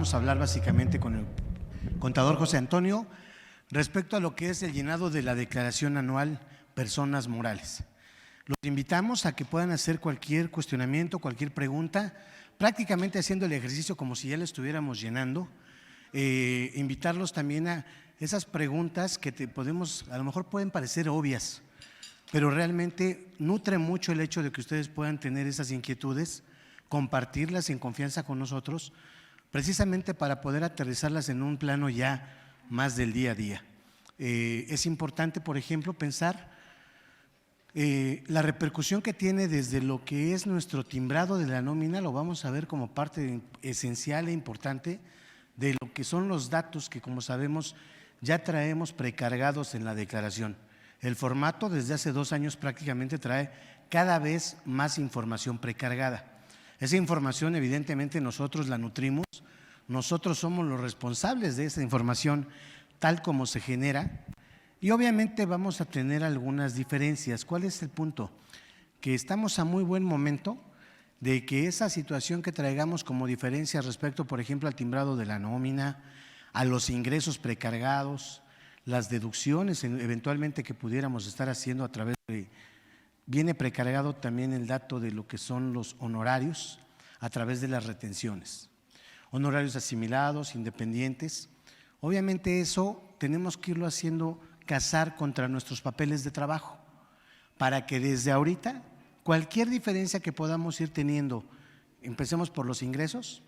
vamos a hablar básicamente con el contador José Antonio respecto a lo que es el llenado de la declaración anual personas morales. Los invitamos a que puedan hacer cualquier cuestionamiento, cualquier pregunta, prácticamente haciendo el ejercicio como si ya lo estuviéramos llenando. Invitarlos también a esas preguntas que a lo mejor pueden parecer obvias, pero realmente nutre mucho el hecho de que ustedes puedan tener esas inquietudes, compartirlas en confianza con nosotros, precisamente para poder aterrizarlas en un plano ya más del día a día. Es importante, por ejemplo, pensar la repercusión que tiene desde lo que es nuestro timbrado de la nómina, lo vamos a ver como parte esencial e importante de lo que son los datos que, como sabemos, ya traemos precargados en la declaración. El formato desde hace 2 años prácticamente trae cada vez más información precargada. Esa información evidentemente nosotros la nutrimos, nosotros somos los responsables de esa información tal como se genera y obviamente vamos a tener algunas diferencias. ¿Cuál es el punto? Que estamos a muy buen momento de que esa situación que traigamos como diferencia respecto, por ejemplo, al timbrado de la nómina, a los ingresos precargados, las deducciones eventualmente que pudiéramos estar haciendo a través de… Viene precargado también el dato de lo que son los honorarios a través de las retenciones. Honorarios asimilados, independientes. Obviamente eso tenemos que irlo haciendo casar contra nuestros papeles de trabajo para que desde ahorita cualquier diferencia que podamos ir teniendo, empecemos por los ingresos,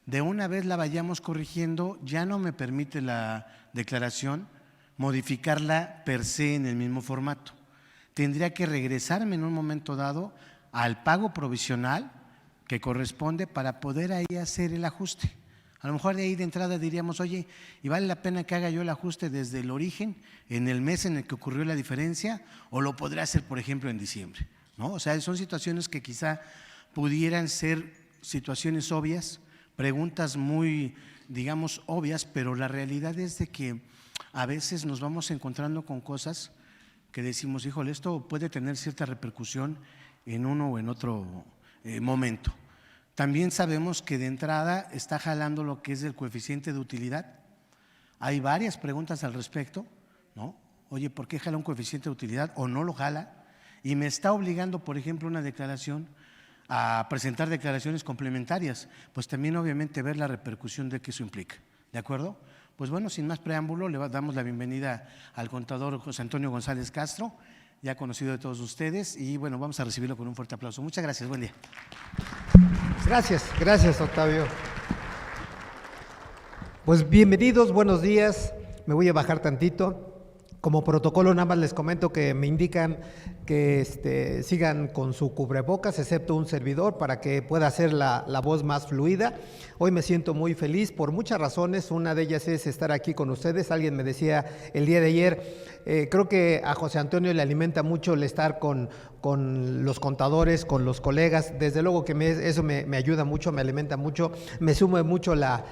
de una vez la vayamos corrigiendo, ya no me permite la declaración modificarla per se en el mismo formato. Tendría que regresarme en un momento dado al pago provisional que corresponde para poder ahí hacer el ajuste. A lo mejor de ahí de entrada diríamos, oye, ¿y vale la pena que haga yo el ajuste desde el origen, en el mes en el que ocurrió la diferencia, o lo podré hacer, por ejemplo, en diciembre? ¿No? O sea, son situaciones que quizá pudieran ser situaciones obvias, preguntas muy, digamos, obvias, pero la realidad es de que a veces nos vamos encontrando con cosas que decimos, híjole, esto puede tener cierta repercusión en uno o en otro momento. También sabemos que de entrada está jalando lo que es el coeficiente de utilidad. Hay varias preguntas al respecto, ¿no? Oye, ¿por qué jala un coeficiente de utilidad o no lo jala? Y me está obligando, por ejemplo, una declaración a presentar declaraciones complementarias, pues también obviamente ver la repercusión de que eso implica, ¿de acuerdo? Pues bueno, sin más preámbulo, le damos la bienvenida al contador José Antonio González Castro, ya conocido de todos ustedes, y bueno, vamos a recibirlo con un fuerte aplauso. Muchas gracias, buen día. Gracias Octavio. Pues bienvenidos, buenos días, me voy a bajar tantito. Como protocolo nada más les comento que me indican que sigan con su cubrebocas, excepto un servidor, para que pueda hacer la voz más fluida. Hoy me siento muy feliz por muchas razones, una de ellas es estar aquí con ustedes. Alguien me decía el día de ayer, creo que a José Antonio le alimenta mucho el estar con los contadores, con los colegas. Desde luego que eso me ayuda mucho, me alimenta mucho, me sube mucho la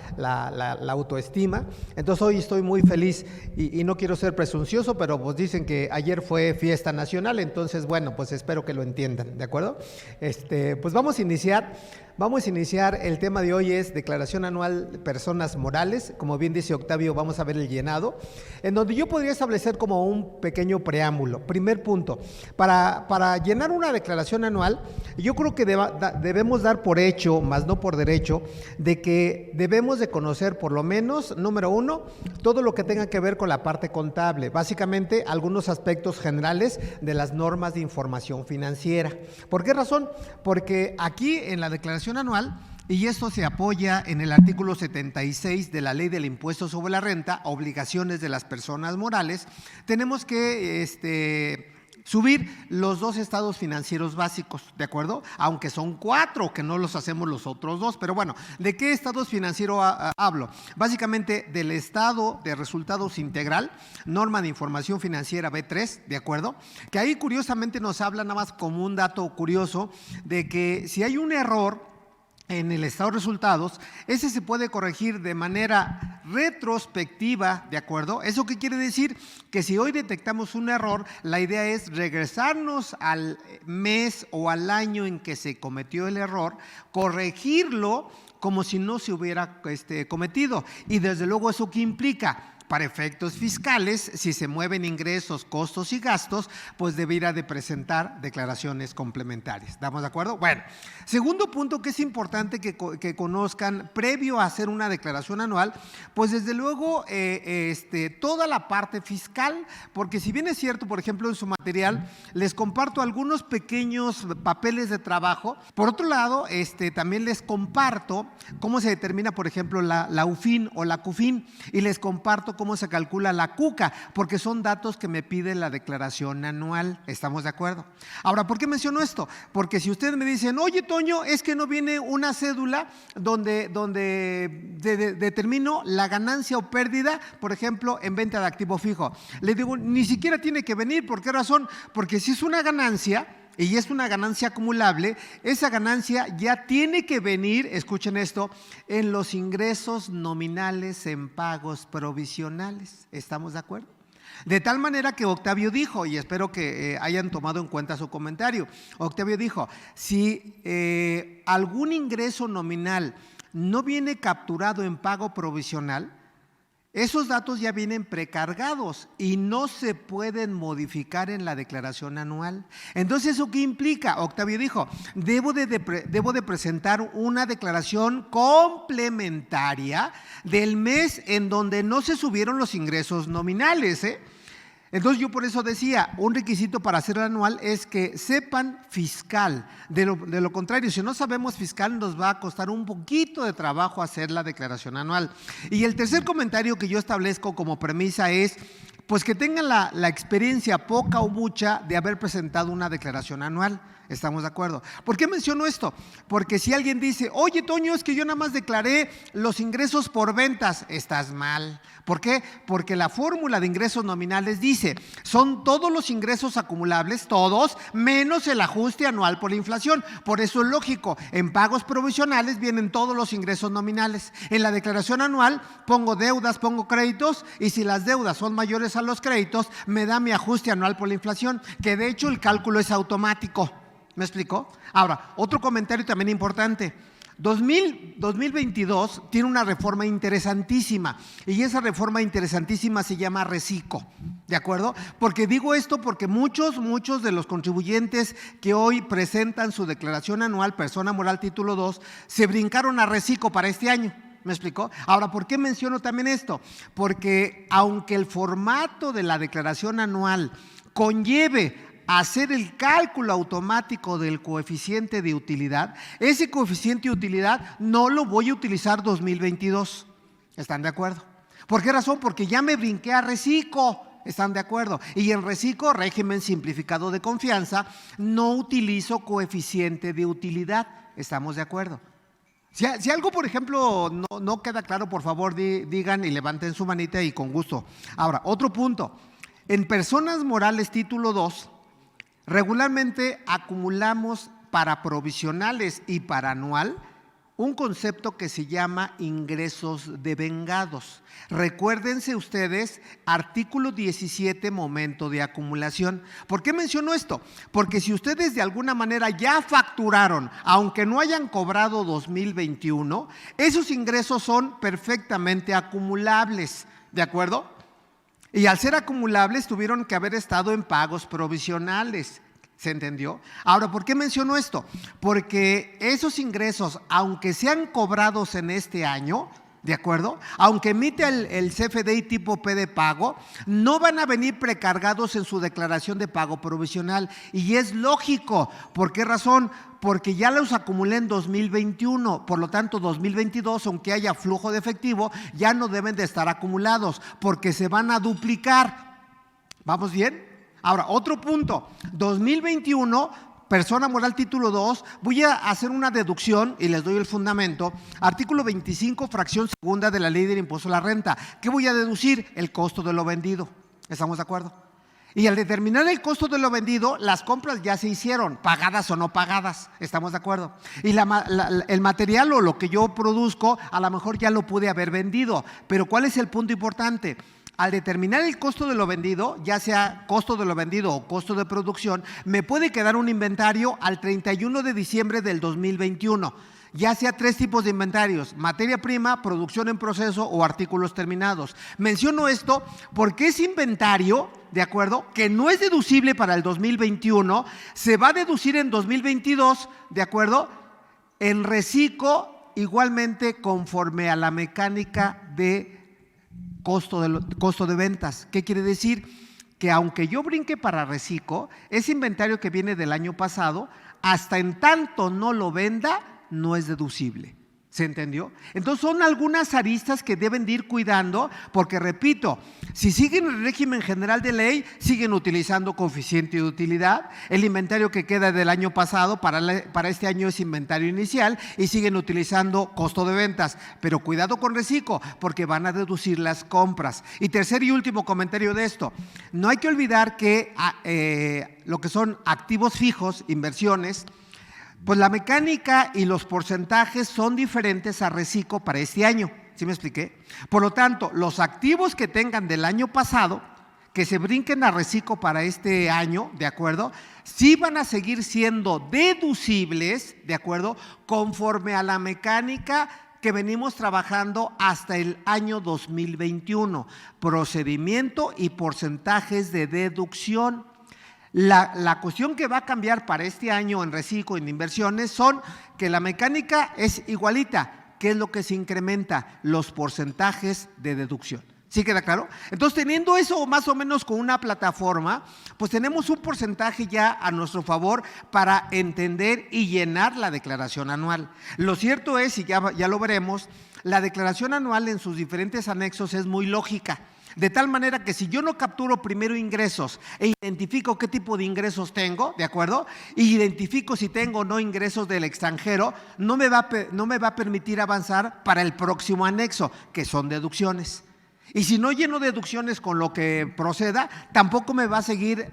autoestima. Entonces hoy estoy muy feliz y no quiero ser presuncioso, pero pues dicen que ayer fue fiesta nacional, entonces bueno, pues espero que lo entiendan, ¿de acuerdo? Pues vamos a iniciar. El tema de hoy es declaración anual de personas morales. Como bien dice Octavio, vamos a ver el llenado, en donde yo podría establecer como un pequeño preámbulo. Primer punto, para llenar una declaración anual, yo creo que debemos dar por hecho, más no por derecho, de que debemos de conocer por lo menos, número uno, todo lo que tenga que ver con la parte contable, básicamente algunos aspectos generales de las normas de información financiera. ¿Por qué razón? Porque aquí en la declaración anual, y esto se apoya en el artículo 76 de la Ley del Impuesto sobre la Renta, obligaciones de las personas morales, tenemos que subir los 2 estados financieros básicos, ¿de acuerdo? Aunque son 4, que no los hacemos los otros 2, pero bueno, ¿de qué estados financieros hablo? Básicamente del estado de resultados integral, norma de información financiera B3, ¿de acuerdo? Que ahí curiosamente nos habla nada más como un dato curioso de que si hay un error en el estado de resultados, ese se puede corregir de manera retrospectiva, ¿de acuerdo? ¿Eso qué quiere decir? Que si hoy detectamos un error, la idea es regresarnos al mes o al año en que se cometió el error, corregirlo como si no se hubiera cometido. Y desde luego, ¿eso qué implica? Para efectos fiscales, si se mueven ingresos, costos y gastos, pues deberá de presentar declaraciones complementarias. ¿Estamos de acuerdo? Bueno, segundo punto que es importante que conozcan previo a hacer una declaración anual, pues desde luego toda la parte fiscal, porque si bien es cierto, por ejemplo, en su material les comparto algunos pequeños papeles de trabajo. Por otro lado, también les comparto cómo se determina, por ejemplo, la UFIN o la CUFIN, y les comparto cómo se calcula la CUCA, porque son datos que me pide la declaración anual. ¿Estamos de acuerdo? Ahora, ¿por qué menciono esto? Porque si ustedes me dicen, oye, Toño, es que no viene una cédula donde determino la ganancia o pérdida, por ejemplo, en venta de activo fijo. Le digo, ni siquiera tiene que venir. ¿Por qué razón? Porque si es una ganancia y es una ganancia acumulable, esa ganancia ya tiene que venir, escuchen esto, en los ingresos nominales en pagos provisionales. ¿Estamos de acuerdo? De tal manera que Octavio dijo, y espero que hayan tomado en cuenta su comentario, Octavio dijo, si algún ingreso nominal no viene capturado en pago provisional, esos datos ya vienen precargados y no se pueden modificar en la declaración anual. Entonces, ¿eso qué implica? Octavio dijo, debo de presentar una declaración complementaria del mes en donde no se subieron los ingresos nominales, Entonces yo por eso decía, un requisito para hacer el anual es que sepan fiscal. De lo contrario, si no sabemos fiscal, nos va a costar un poquito de trabajo hacer la declaración anual. Y el tercer comentario que yo establezco como premisa es, pues que tengan la experiencia, poca o mucha, de haber presentado una declaración anual. ¿Estamos de acuerdo? ¿Por qué menciono esto? Porque si alguien dice, oye, Toño, es que yo nada más declaré los ingresos por ventas, estás mal. ¿Por qué? Porque la fórmula de ingresos nominales dice, son todos los ingresos acumulables, todos, menos el ajuste anual por la inflación. Por eso es lógico, en pagos provisionales vienen todos los ingresos nominales. En la declaración anual pongo deudas, pongo créditos, y si las deudas son mayores a los créditos, me da mi ajuste anual por la inflación, que de hecho el cálculo es automático. ¿Me explicó? Ahora, otro comentario también importante. 2022 tiene una reforma interesantísima, y esa reforma interesantísima se llama Recico, ¿de acuerdo? Porque digo esto porque muchos de los contribuyentes que hoy presentan su declaración anual, persona moral título 2, se brincaron a Recico para este año. ¿Me explicó? Ahora, ¿por qué menciono también esto? Porque aunque el formato de la declaración anual conlleve hacer el cálculo automático del coeficiente de utilidad, ese coeficiente de utilidad no lo voy a utilizar 2022. ¿Están de acuerdo? ¿Por qué razón? Porque ya me brinqué a Recico. ¿Están de acuerdo? Y en Recico, régimen simplificado de confianza, no utilizo coeficiente de utilidad. ¿Estamos de acuerdo? Si algo, por ejemplo, no queda claro, por favor digan y levanten su manita y con gusto. Ahora, otro punto. En personas morales título 2, regularmente acumulamos para provisionales y para anual un concepto que se llama ingresos devengados. Recuérdense ustedes, artículo 17, momento de acumulación. ¿Por qué menciono esto? Porque si ustedes de alguna manera ya facturaron, aunque no hayan cobrado 2021, esos ingresos son perfectamente acumulables, ¿de acuerdo? Y al ser acumulables tuvieron que haber estado en pagos provisionales. ¿Se entendió? Ahora, ¿por qué menciono esto? Porque esos ingresos, aunque sean cobrados en este año, ¿de acuerdo? Aunque emite el CFDI tipo P de pago, no van a venir precargados en su declaración de pago provisional. Y es lógico. ¿Por qué razón? Porque ya los acumulé en 2021, por lo tanto 2022, aunque haya flujo de efectivo, ya no deben de estar acumulados, porque se van a duplicar. ¿Vamos bien? Ahora, otro punto, 2021, persona moral título 2, voy a hacer una deducción y les doy el fundamento. Artículo 25, fracción segunda de la ley del impuesto a la renta. ¿Qué voy a deducir? El costo de lo vendido. ¿Estamos de acuerdo? Y al determinar el costo de lo vendido, las compras ya se hicieron, pagadas o no pagadas, ¿estamos de acuerdo? Y el material o lo que yo produzco, a lo mejor ya lo pude haber vendido, pero ¿cuál es el punto importante? Al determinar el costo de lo vendido, ya sea costo de lo vendido o costo de producción, me puede quedar un inventario al 31 de diciembre del 2021. Ya sea 3 tipos de inventarios: materia prima, producción en proceso o artículos terminados. Menciono esto porque ese inventario, ¿de acuerdo?, que no es deducible para el 2021, se va a deducir en 2022, ¿de acuerdo?, en reciclo, igualmente conforme a la mecánica de costo de ventas. ¿Qué quiere decir? Que aunque yo brinque para reciclo, ese inventario que viene del año pasado, hasta en tanto no lo venda, no es deducible. ¿Se entendió? Entonces son algunas aristas que deben de ir cuidando, porque repito, si siguen el régimen general de ley, siguen utilizando coeficiente de utilidad. El inventario que queda del año pasado para este año es inventario inicial y siguen utilizando costo de ventas. Pero cuidado con reciclo, porque van a deducir las compras. Y tercer y último comentario de esto: no hay que olvidar que lo que son activos fijos, inversiones, pues la mecánica y los porcentajes son diferentes a reciclo para este año. ¿Sí me expliqué? Por lo tanto, los activos que tengan del año pasado, que se brinquen a reciclo para este año, ¿de acuerdo?, sí van a seguir siendo deducibles, ¿de acuerdo?, conforme a la mecánica que venimos trabajando hasta el año 2021. Procedimiento y porcentajes de deducción. La cuestión que va a cambiar para este año en reciclo y en inversiones son que la mecánica es igualita. ¿Qué es lo que se incrementa? Los porcentajes de deducción. ¿Sí queda claro? Entonces, teniendo eso más o menos con una plataforma, pues tenemos un porcentaje ya a nuestro favor para entender y llenar la declaración anual. Lo cierto es, y ya lo veremos, la declaración anual en sus diferentes anexos es muy lógica. De tal manera que si yo no capturo primero ingresos e identifico qué tipo de ingresos tengo, ¿de acuerdo?, y identifico si tengo o no ingresos del extranjero, no me va a permitir avanzar para el próximo anexo, que son deducciones. Y si no lleno deducciones con lo que proceda, tampoco me va a seguir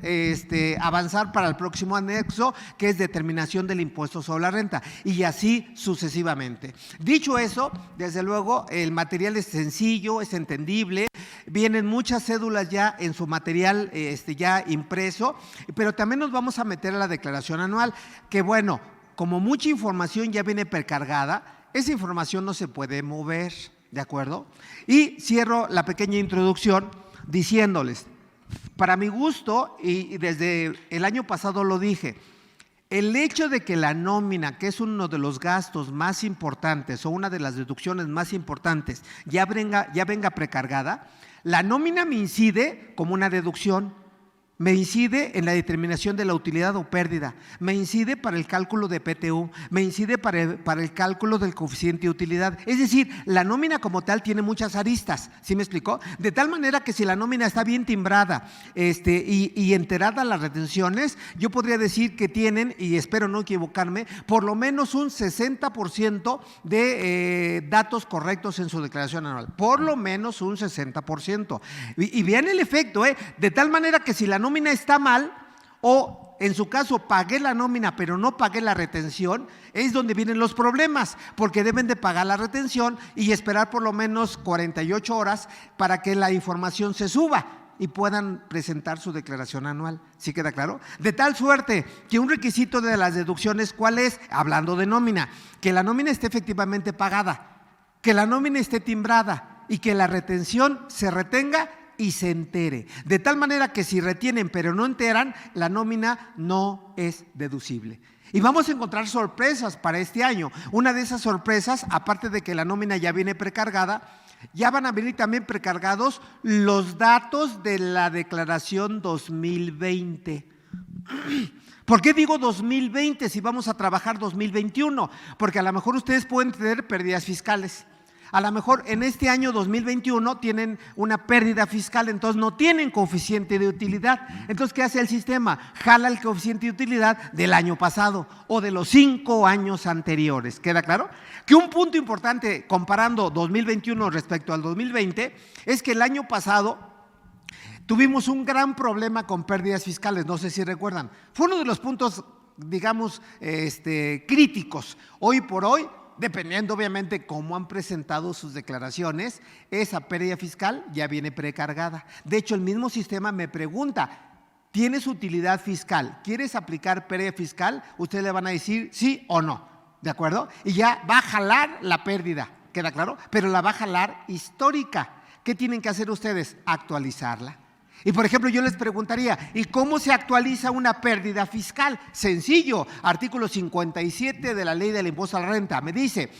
avanzar para el próximo anexo, que es determinación del impuesto sobre la renta, y así sucesivamente. Dicho eso, desde luego el material es sencillo, es entendible, vienen muchas cédulas ya en su material ya impreso, pero también nos vamos a meter a la declaración anual, que bueno, como mucha información ya viene precargada, esa información no se puede mover. ¿De acuerdo? Y cierro la pequeña introducción diciéndoles, para mi gusto, y desde el año pasado lo dije, el hecho de que la nómina, que es uno de los gastos más importantes o una de las deducciones más importantes, ya venga precargada, la nómina me incide como una deducción. Me incide en la determinación de la utilidad o pérdida, me incide para el cálculo de PTU, me incide para el cálculo del coeficiente de utilidad. Es decir, la nómina como tal tiene muchas aristas, ¿sí me explicó? De tal manera que si la nómina está bien timbrada y enterada las retenciones, yo podría decir que tienen, y espero no equivocarme, por lo menos un 60% de datos correctos en su declaración anual, por lo menos un 60%. Y vean el efecto, de tal manera que si la nómina está mal, o en su caso pagué la nómina pero no pagué la retención, es donde vienen los problemas, porque deben de pagar la retención y esperar por lo menos 48 horas para que la información se suba y puedan presentar su declaración anual. ¿Sí queda claro? De tal suerte que un requisito de las deducciones, ¿cuál es? Hablando de nómina, que la nómina esté efectivamente pagada, que la nómina esté timbrada y que la retención se retenga y se entere, de tal manera que si retienen pero no enteran, la nómina no es deducible. Y vamos a encontrar sorpresas para este año. Una de esas sorpresas, aparte de que la nómina ya viene precargada, ya van a venir también precargados los datos de la declaración 2020. ¿Por qué digo 2020 si vamos a trabajar 2021? Porque a lo mejor ustedes pueden tener pérdidas fiscales. A lo mejor en este año 2021 tienen una pérdida fiscal, entonces no tienen coeficiente de utilidad. Entonces, ¿qué hace el sistema? Jala el coeficiente de utilidad del año pasado o de los 5 años anteriores. ¿Queda claro? Que un punto importante comparando 2021 respecto al 2020 es que el año pasado Tuvimos un gran problema con pérdidas fiscales, no sé si recuerdan. Fue uno de los puntos, digamos, críticos. Hoy por hoy, dependiendo obviamente cómo han presentado sus declaraciones, esa pérdida fiscal ya viene precargada. De hecho, el mismo sistema me pregunta, ¿tienes utilidad fiscal? ¿Quieres aplicar pérdida fiscal? Ustedes le van a decir sí o no, ¿de acuerdo? Y ya va a jalar la pérdida, ¿queda claro? Pero la va a jalar histórica. ¿Qué tienen que hacer ustedes? Actualizarla. Y por ejemplo, yo les preguntaría, ¿y cómo se actualiza una pérdida fiscal? Sencillo, artículo 57 de la Ley del Impuesto a la Renta, me dice,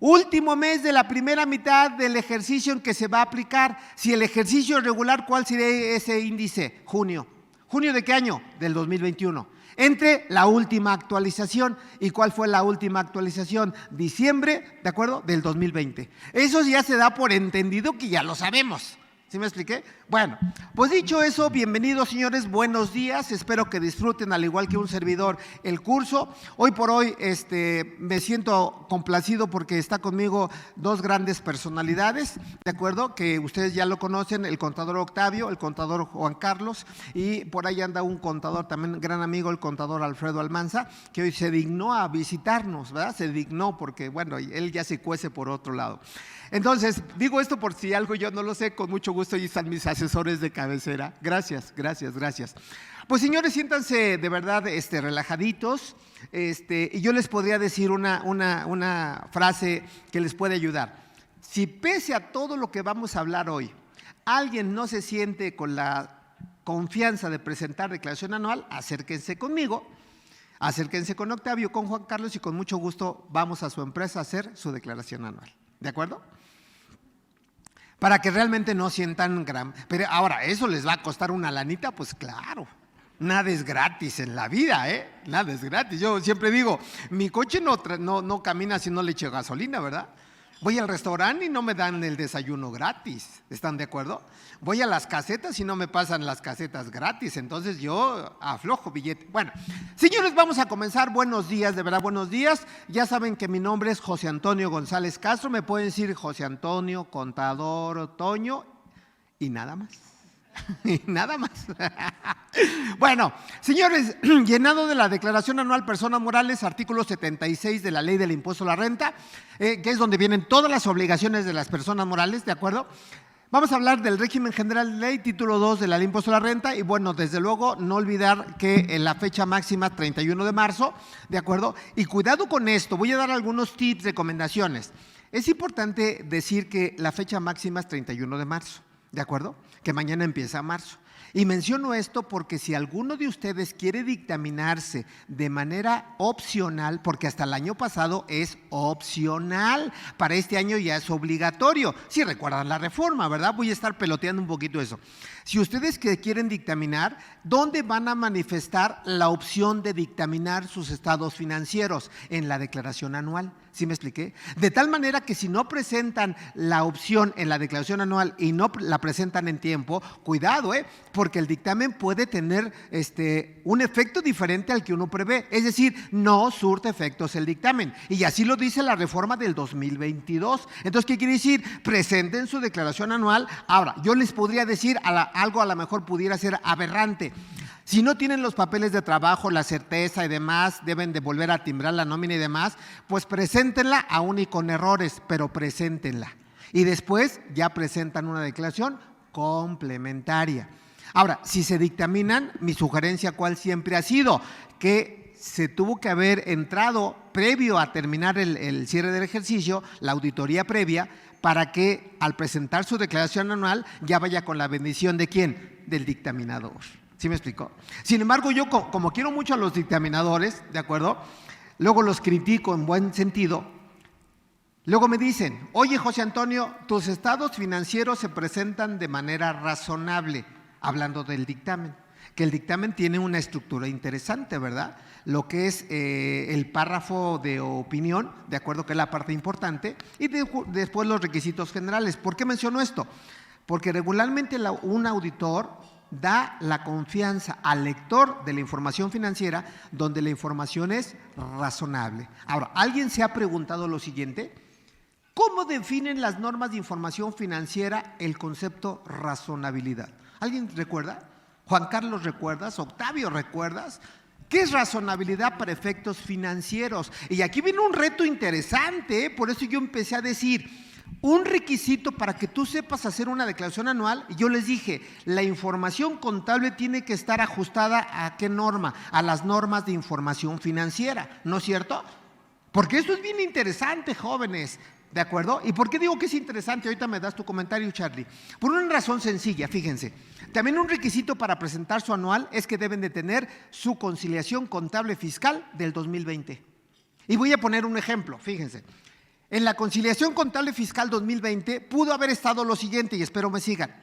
último mes de la primera mitad del ejercicio en que se va a aplicar. Si el ejercicio es regular, ¿cuál sería ese índice? Junio. ¿Junio de qué año? Del 2021. Entre la última actualización. ¿Y cuál fue la última actualización? Diciembre, ¿de acuerdo? Del 2020. Eso ya se da por entendido que ya lo sabemos. ¿Sí me expliqué? Bueno, pues dicho eso, bienvenidos señores, buenos días, espero que disfruten al igual que un servidor el curso. Hoy por hoy me siento complacido porque está conmigo dos grandes personalidades, ¿de acuerdo? Que ustedes ya lo conocen, el contador Octavio, el contador Juan Carlos, y por ahí anda un contador también, gran amigo, el contador Alfredo Almanza, que hoy se dignó a visitarnos, ¿verdad? Se dignó porque, bueno, él ya se cuece por otro lado. Entonces, digo esto por si algo yo no lo sé, con mucho gusto, ahí están mis asesores de cabecera. Gracias, gracias, gracias. Pues señores, siéntanse de verdad relajaditos, y yo les podría decir una frase que les puede ayudar. Si pese a todo lo que vamos a hablar hoy, alguien no se siente con la confianza de presentar declaración anual, acérquense conmigo, acérquense con Octavio, con Juan Carlos y con mucho gusto vamos a su empresa a hacer su declaración anual. ¿De acuerdo? Para que realmente no sientan gran… Pero ahora, ¿eso les va a costar una lanita? Pues claro, nada es gratis en la vida, nada es gratis. Yo siempre digo, mi coche no camina si no le echo gasolina, ¿verdad? Voy al restaurante y no me dan el desayuno gratis, ¿están de acuerdo? Voy a las casetas y no me pasan las casetas gratis, entonces yo aflojo billete. Bueno, señores, vamos a comenzar. Buenos días, de verdad, buenos días. Ya saben que mi nombre es José Antonio González Castro, me pueden decir José Antonio, contador Toño y nada más. Y nada más. Bueno, señores, llenado de la declaración anual personas morales, artículo 76 de la Ley del Impuesto a la Renta, que es donde vienen todas las obligaciones de las personas morales, ¿de acuerdo? Vamos a hablar del régimen general de ley, título 2 de la Ley del Impuesto a la Renta, y bueno, desde luego no olvidar que en la fecha máxima 31 de marzo, ¿de acuerdo? Y cuidado con esto, voy a dar algunos tips, recomendaciones. Es importante decir que la fecha máxima es 31 de marzo. ¿De acuerdo? Que mañana empieza marzo. Y menciono esto porque si alguno de ustedes quiere dictaminarse de manera opcional, porque hasta el año pasado es opcional, para este año ya es obligatorio. Si recuerdan la reforma, ¿verdad? Voy a estar peloteando un poquito eso. Si ustedes que quieren dictaminar, ¿dónde van a manifestar la opción de dictaminar sus estados financieros? En la declaración anual. ¿Sí me expliqué? De tal manera que si no presentan la opción en la declaración anual y no la presentan en tiempo, cuidado, porque el dictamen puede tener un efecto diferente al que uno prevé. Es decir, no surte efectos el dictamen. Y así lo dice la reforma del 2022. Entonces, ¿qué quiere decir? Presenten su declaración anual. Ahora, yo les podría decir algo a lo mejor pudiera ser aberrante. Si no tienen los papeles de trabajo, la certeza y demás, deben de volver a timbrar la nómina y demás, pues preséntenla aún y con errores, pero preséntenla. Y después ya presentan una declaración complementaria. Ahora, si se dictaminan, mi sugerencia cuál siempre ha sido, que se tuvo que haber entrado previo a terminar el cierre del ejercicio, la auditoría previa, para que al presentar su declaración anual ya vaya con la bendición ¿de quién? Del dictaminador. ¿Sí me explicó? Sin embargo, yo como quiero mucho a los dictaminadores, ¿de acuerdo? Luego los critico en buen sentido. Luego me dicen, oye José Antonio, tus estados financieros se presentan de manera razonable, hablando del dictamen, que el dictamen tiene una estructura interesante, ¿verdad? Lo que es el párrafo de opinión, de acuerdo que es la parte importante, y después los requisitos generales. ¿Por qué menciono esto? Porque regularmente un auditor da la confianza al lector de la información financiera donde la información es razonable. Ahora, ¿alguien se ha preguntado lo siguiente? ¿Cómo definen las normas de información financiera el concepto razonabilidad? ¿Alguien recuerda? Juan Carlos, ¿recuerdas? Octavio, ¿recuerdas? ¿Qué es razonabilidad para efectos financieros? Y aquí viene un reto interesante, por eso yo empecé a decir, un requisito para que tú sepas hacer una declaración anual, yo les dije, la información contable tiene que estar ajustada ¿a qué norma? A las normas de información financiera, ¿no es cierto? Porque esto es bien interesante, jóvenes, ¿de acuerdo? ¿Y por qué digo que es interesante? Ahorita me das tu comentario, Charlie. Por una razón sencilla, fíjense. También un requisito para presentar su anual es que deben de tener su conciliación contable fiscal del 2020. Y voy a poner un ejemplo, fíjense. En la conciliación contable fiscal 2020 pudo haber estado lo siguiente, y espero me sigan.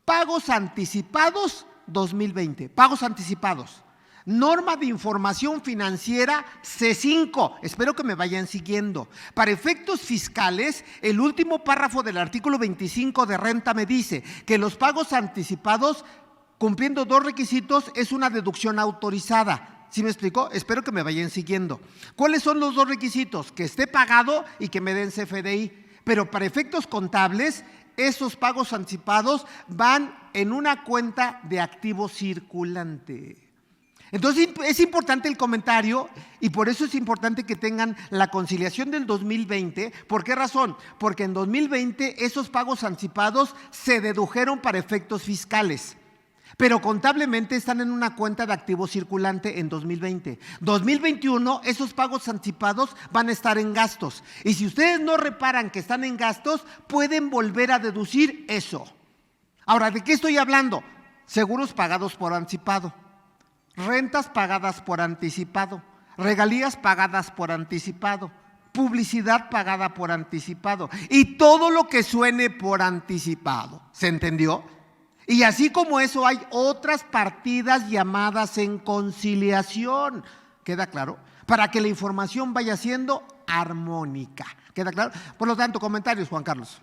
Pagos anticipados 2020, pagos anticipados. Norma de información financiera C5, espero que me vayan siguiendo. Para efectos fiscales, el último párrafo del artículo 25 de renta me dice que los pagos anticipados, cumpliendo dos requisitos, es una deducción autorizada. ¿Sí me explicó? Espero que me vayan siguiendo. ¿Cuáles son los dos requisitos? Que esté pagado y que me den CFDI. Pero para efectos contables, esos pagos anticipados van en una cuenta de activo circulante. Entonces es importante el comentario y por eso es importante que tengan la conciliación del 2020. ¿Por qué razón? Porque en 2020 esos pagos anticipados se dedujeron para efectos fiscales, pero contablemente están en una cuenta de activo circulante en 2020. 2021 esos pagos anticipados van a estar en gastos y si ustedes no reparan que están en gastos, pueden volver a deducir eso. Ahora, ¿de qué estoy hablando? Seguros pagados por anticipado. Rentas pagadas por anticipado, regalías pagadas por anticipado, publicidad pagada por anticipado y todo lo que suene por anticipado. ¿Se entendió? Y así como eso hay otras partidas llamadas en conciliación. ¿Queda claro? Para que la información vaya siendo armónica. ¿Queda claro? Por lo tanto, comentarios, Juan Carlos.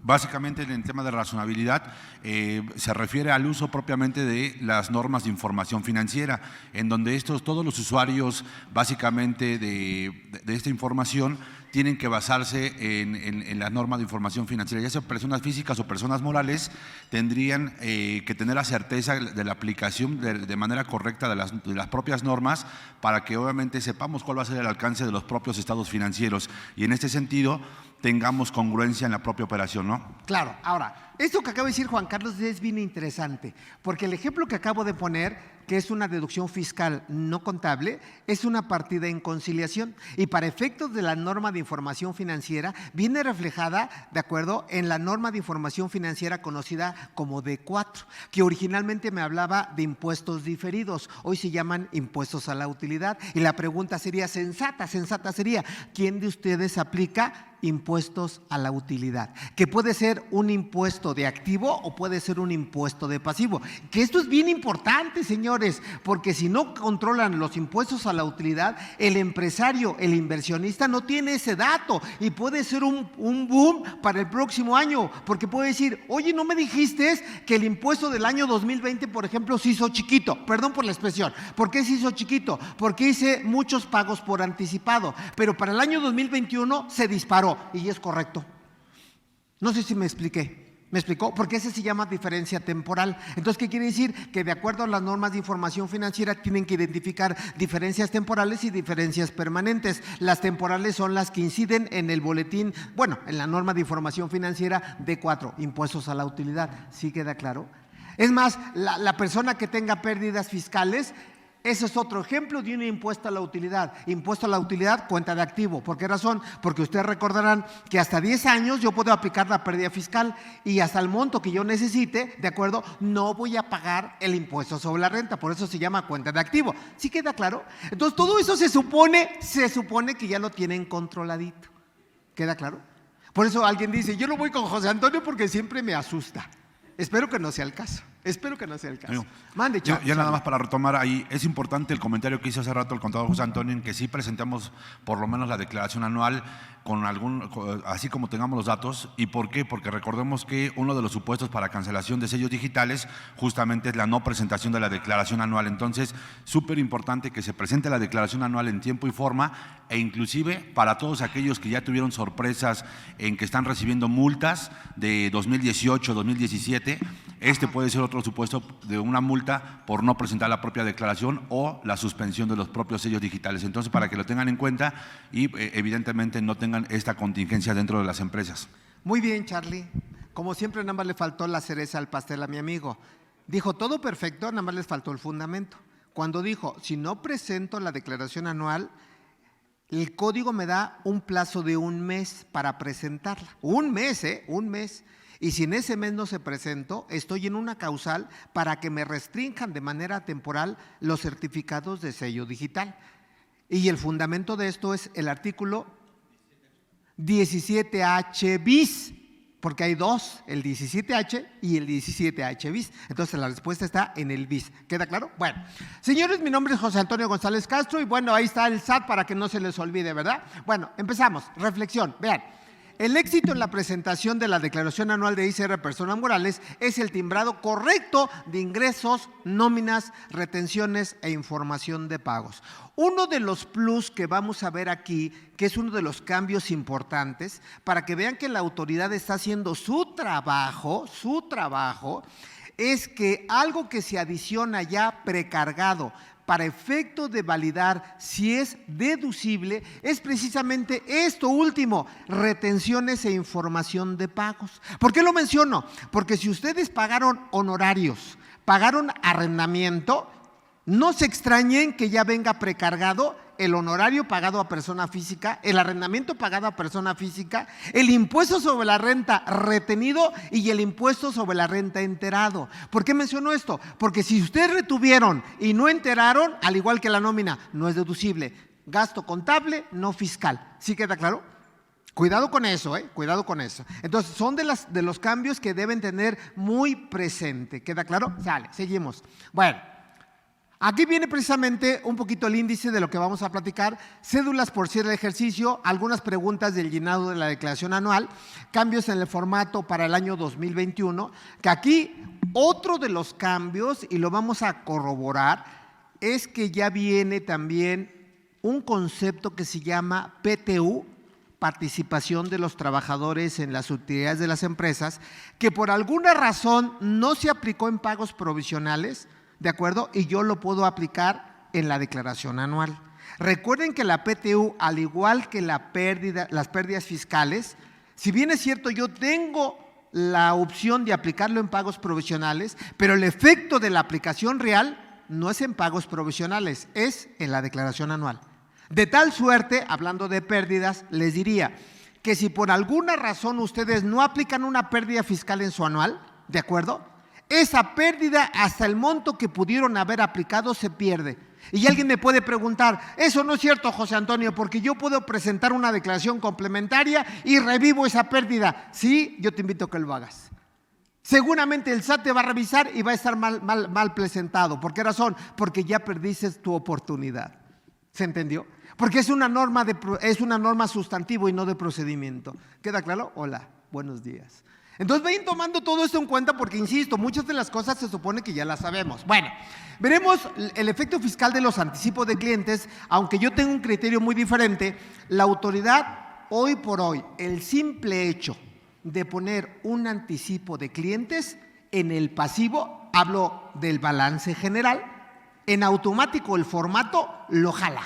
Básicamente en el tema de razonabilidad se refiere al uso propiamente de las normas de información financiera, en donde todos los usuarios básicamente de esta información tienen que basarse en las normas de información financiera, ya sea personas físicas o personas morales, tendrían que tener la certeza de la aplicación de manera correcta de las propias normas para que obviamente sepamos cuál va a ser el alcance de los propios estados financieros y en este sentido tengamos congruencia en la propia operación, ¿no? Claro, ahora, esto que acaba de decir Juan Carlos es bien interesante, porque el ejemplo que acabo de poner, que es una deducción fiscal no contable, es una partida en conciliación y para efectos de la norma de información financiera viene reflejada, de acuerdo, en la norma de información financiera conocida como D4, que originalmente me hablaba de impuestos diferidos, hoy se llaman impuestos a la utilidad y la pregunta sería sensata sería, ¿quién de ustedes aplica impuestos a la utilidad? Que puede ser un impuesto de activo o puede ser un impuesto de pasivo. Que esto es bien importante, señores, porque si no controlan los impuestos a la utilidad, el empresario, el inversionista no tiene ese dato y puede ser un boom para el próximo año, porque puede decir, oye, ¿no me dijiste que el impuesto del año 2020, por ejemplo, se hizo chiquito? Perdón por la expresión. ¿Por qué se hizo chiquito? Porque hice muchos pagos por anticipado, pero para el año 2021 se disparó. Y es correcto. No sé si me expliqué. ¿Me explicó? Porque ese se llama diferencia temporal. Entonces, ¿qué quiere decir? Que de acuerdo a las normas de información financiera tienen que identificar diferencias temporales y diferencias permanentes. Las temporales son las que inciden en el boletín, bueno, en la norma de información financiera D4, impuestos a la utilidad. ¿Sí queda claro? Es más, la persona que tenga pérdidas fiscales, ese es otro ejemplo de un impuesto a la utilidad. Impuesto a la utilidad, cuenta de activo. ¿Por qué razón? Porque ustedes recordarán que hasta 10 años yo puedo aplicar la pérdida fiscal y hasta el monto que yo necesite, ¿de acuerdo? No voy a pagar el impuesto sobre la renta. Por eso se llama cuenta de activo. ¿Sí queda claro? Entonces todo eso se supone que ya lo tienen controladito. ¿Queda claro? Por eso alguien dice, yo no voy con José Antonio porque siempre me asusta. Espero que no sea el caso. Espero que no sea el caso. Mande, ya nada más para retomar ahí, es importante el comentario que hizo hace rato el contador José Antonio en que sí presentamos por lo menos la declaración anual así como tengamos los datos. ¿Y por qué? Porque recordemos que uno de los supuestos para cancelación de sellos digitales justamente es la no presentación de la declaración anual. Entonces, súper importante que se presente la declaración anual en tiempo y forma, e inclusive para todos aquellos que ya tuvieron sorpresas en que están recibiendo multas de 2018, 2017, este puede ser otro supuesto de una multa por no presentar la propia declaración o la suspensión de los propios sellos digitales. Entonces, para que lo tengan en cuenta y evidentemente no tengan esta contingencia dentro de las empresas. Muy bien, Charlie. Como siempre, nada más le faltó la cereza al pastel a mi amigo. Dijo todo perfecto, nada más les faltó el fundamento. Cuando dijo, si no presento la declaración anual, el código me da un plazo de 1 mes para presentarla. 1 mes, un mes. Y si en ese mes no se presentó, estoy en una causal para que me restrinjan de manera temporal los certificados de sello digital. Y el fundamento de esto es el artículo 17H bis, porque hay dos, el 17H y el 17H bis. Entonces la respuesta está en el bis. ¿Queda claro? Bueno, señores, mi nombre es José Antonio González Castro y bueno, ahí está el SAT para que no se les olvide, ¿verdad? Bueno, empezamos. Reflexión. Vean. El éxito en la presentación de la declaración anual de ICR Personas Morales es el timbrado correcto de ingresos, nóminas, retenciones e información de pagos. Uno de los plus que vamos a ver aquí, que es uno de los cambios importantes, para que vean que la autoridad está haciendo su trabajo, es que algo que se adiciona ya precargado para efecto de validar si es deducible, es precisamente esto último, retenciones e información de pagos. ¿Por qué lo menciono? Porque si ustedes pagaron honorarios, pagaron arrendamiento, no se extrañen que ya venga precargado el honorario pagado a persona física, el arrendamiento pagado a persona física, el impuesto sobre la renta retenido y el impuesto sobre la renta enterado. ¿Por qué menciono esto? Porque si ustedes retuvieron y no enteraron, al igual que la nómina, no es deducible. Gasto contable, no fiscal. ¿Sí queda claro? Cuidado con eso, cuidado con eso. Entonces, son de los cambios que deben tener muy presente. ¿Queda claro? Sale, seguimos. Bueno. Aquí viene precisamente un poquito el índice de lo que vamos a platicar, cédulas por cierre de ejercicio, algunas preguntas del llenado de la declaración anual, cambios en el formato para el año 2021, que aquí otro de los cambios, y lo vamos a corroborar, es que ya viene también un concepto que se llama PTU, participación de los trabajadores en las utilidades de las empresas, que por alguna razón no se aplicó en pagos provisionales, ¿de acuerdo? Y yo lo puedo aplicar en la declaración anual. Recuerden que la PTU, al igual que las pérdidas fiscales, si bien es cierto, yo tengo la opción de aplicarlo en pagos provisionales, pero el efecto de la aplicación real no es en pagos provisionales, es en la declaración anual. De tal suerte, hablando de pérdidas, les diría que si por alguna razón ustedes no aplican una pérdida fiscal en su anual, ¿de acuerdo?, esa pérdida hasta el monto que pudieron haber aplicado se pierde. Y alguien me puede preguntar, eso no es cierto, José Antonio, porque yo puedo presentar una declaración complementaria y revivo esa pérdida. Sí, yo te invito a que lo hagas. Seguramente el SAT te va a revisar y va a estar mal presentado. ¿Por qué razón? Porque ya perdiste tu oportunidad. ¿Se entendió? Porque es una norma sustantivo y no de procedimiento. ¿Queda claro? Hola, buenos días. Entonces vayan tomando todo esto en cuenta porque, insisto, muchas de las cosas se supone que ya las sabemos. Bueno, veremos el efecto fiscal de los anticipos de clientes, aunque yo tengo un criterio muy diferente. La autoridad, hoy por hoy, el simple hecho de poner un anticipo de clientes en el pasivo, hablo del balance general, en automático el formato lo jala.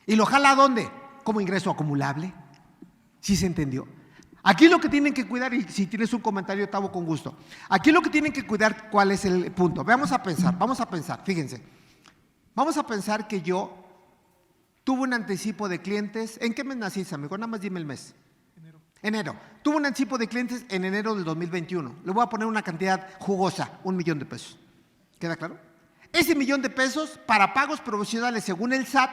¿Y lo jala a dónde? Como ingreso acumulable. ¿Sí se entendió? Aquí lo que tienen que cuidar, y si tienes un comentario, Tavo, con gusto. Aquí lo que tienen que cuidar, ¿cuál es el punto? Vamos a pensar, fíjense. Vamos a pensar que yo tuve un anticipo de clientes. ¿En qué mes naciste, amigo? Nada más dime el mes. Enero. Tuve un anticipo de clientes en enero del 2021. Le voy a poner una cantidad jugosa, 1 millón de pesos. ¿Queda claro? Ese 1 millón de pesos para pagos provisionales, según el SAT,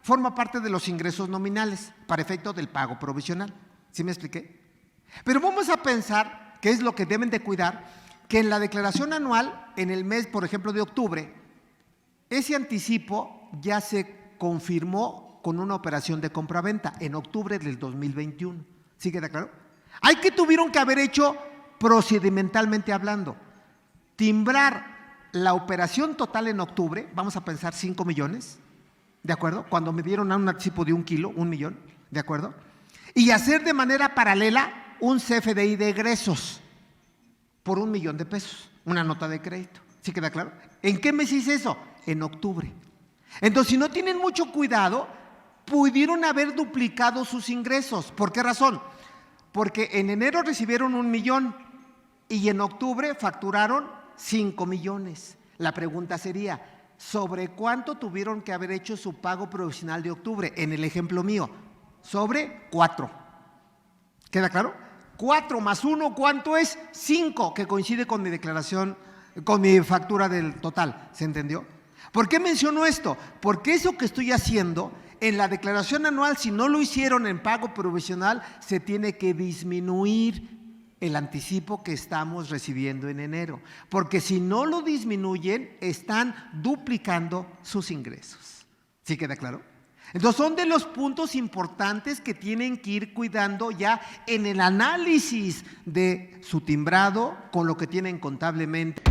forma parte de los ingresos nominales para efecto del pago provisional. ¿Sí me expliqué? Pero vamos a pensar, que es lo que deben de cuidar, que en la declaración anual, en el mes, por ejemplo, de octubre, ese anticipo ya se confirmó con una operación de compraventa en octubre del 2021. ¿Sí queda claro? Hay que tuvieron que haber hecho procedimentalmente hablando. Timbrar la operación total en octubre, vamos a pensar 5 millones, ¿de acuerdo? Cuando me dieron un anticipo de 1 kilo, 1 millón, ¿de acuerdo? Y hacer de manera paralela un CFDI de egresos por 1 millón de pesos, una nota de crédito. ¿Sí queda claro? ¿En qué mes hice eso? En octubre. Entonces, si no tienen mucho cuidado, pudieron haber duplicado sus ingresos. ¿Por qué razón? Porque en enero recibieron 1 millón y en octubre facturaron 5 millones. La pregunta sería, ¿sobre cuánto tuvieron que haber hecho su pago provisional de octubre? En el ejemplo mío, sobre 4. ¿Queda claro? 4 más 1, ¿cuánto es? 5, que coincide con mi declaración, con mi factura del total. ¿Se entendió? ¿Por qué menciono esto? Porque eso que estoy haciendo en la declaración anual, si no lo hicieron en pago provisional, se tiene que disminuir el anticipo que estamos recibiendo en enero. Porque si no lo disminuyen, están duplicando sus ingresos. ¿Sí queda claro? Entonces son de los puntos importantes que tienen que ir cuidando ya en el análisis de su timbrado con lo que tienen contablemente.